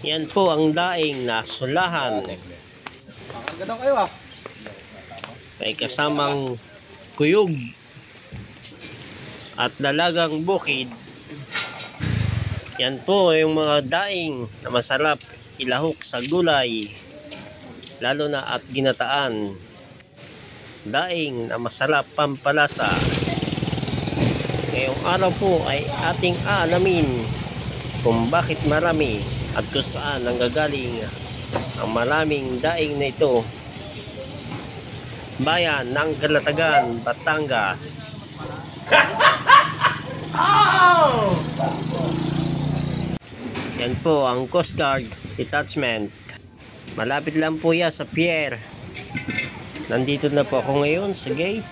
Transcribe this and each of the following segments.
Yan po ang daing na sulahan. May kasamang kuyog at dalagang bukid. Yan po yung mga daing na masarap ilahok sa gulay, lalo na at ginataan. Daing na masarap pampalasa. Ngayong araw po ay ating aalamin kung bakit marami at kung saan nanggagaling ang maraming daing na ito. Bayan ng Calatagan, Batangas. Yan po ang Coast Guard Detachment. Malapit lang po yan sa pier. Nandito na po ako ngayon sa gate.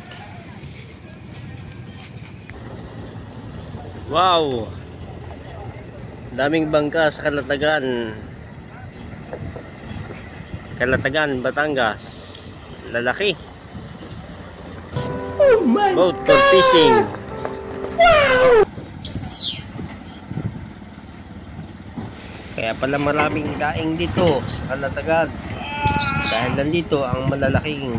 Wow! Daming bangka sa Calatagan. Calatagan, Batangas. Lalaki. Oh my Boat for fishing. Wow! Kaya pala maraming daing dito sa Calatagan. Dahil nandito ang malalaking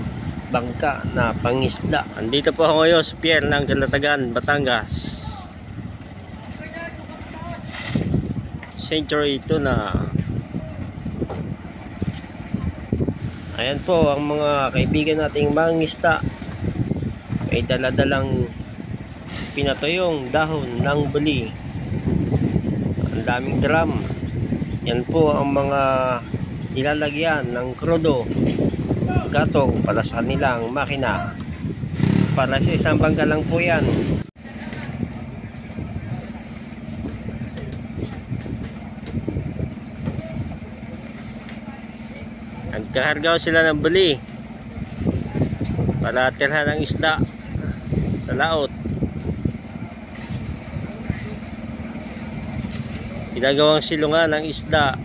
bangka na pangisda. Andito po ako ngayon sa pier ng Calatagan, Batangas. Century ito na. Ayan po ang mga kaibigan nating mangisda. May daladalang pinatuyong dahon ng buli. Ang daming drum. Yan po ang mga nilalagyan ng krudo, gatong para sa kanilang makina. Para sa isang bangka lang po yan. Nagkahargaw sila ng buli para tirhan ng isda sa laot. Ginagawang silungan ng isda.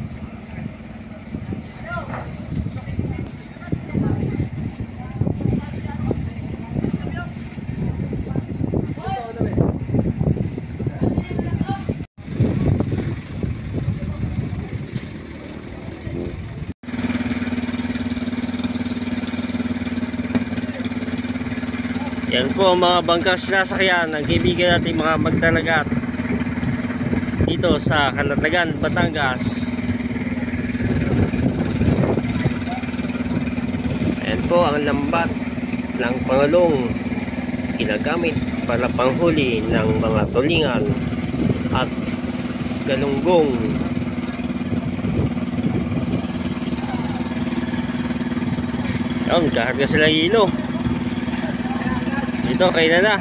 Yan po ang mga bangkang sinasakyan ng kaibigan natin mga magdalagat dito sa Calatagan, Batangas. Ayan po ang lambat ng Pangulong, ginagamit para panghuli ng mga tulingan at galunggong. Ayan, kaharga sila hilo. Ito, kayo na.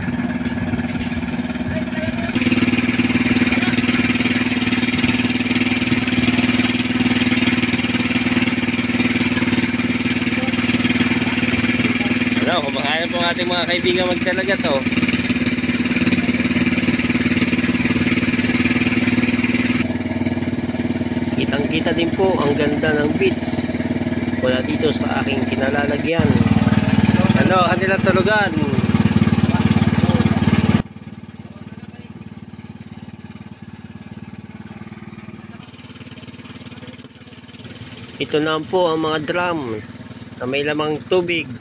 Ano, kumakain po ang ating mga kaibigan magdalagat to. Kitang kita din po ang ganda ng beach wala dito sa aking kinalalagyan. Ano, kanilang tulugan. Ito na po ang mga drum na may lamang tubig.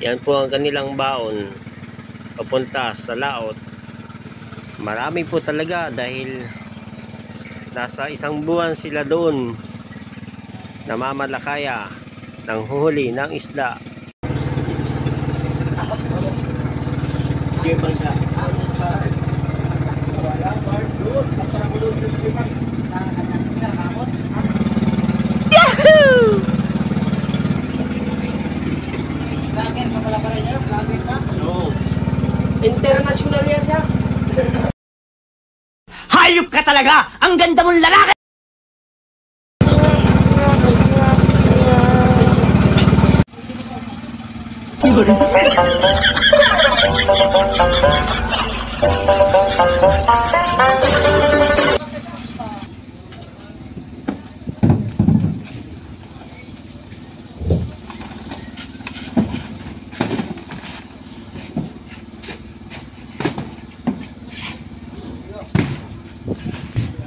Yan po ang kanilang baon papunta sa laot. Marami po talaga dahil nasa isang buwan sila doon namamalakaya ng huhuli ng isda. Yahoo! International yan siya. Hayop ka talaga! Ang ganda mong lalaki!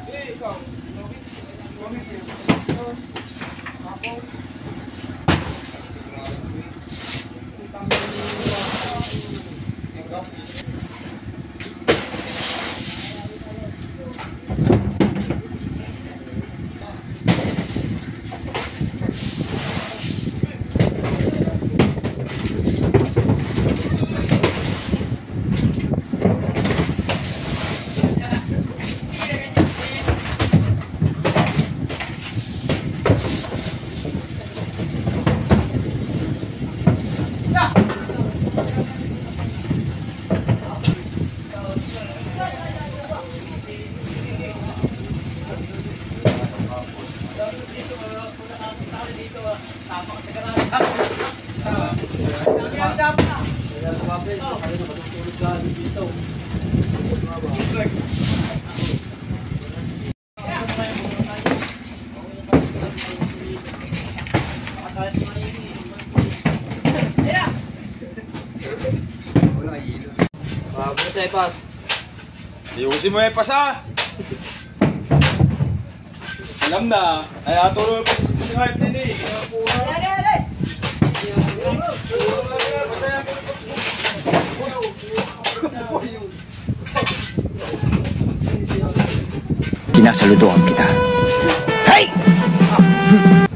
Hey, ikaw. Iusin mo yung pasa! Alam na, ay aturo pa si Hype din eh. Kinasaludoan kita. Hey!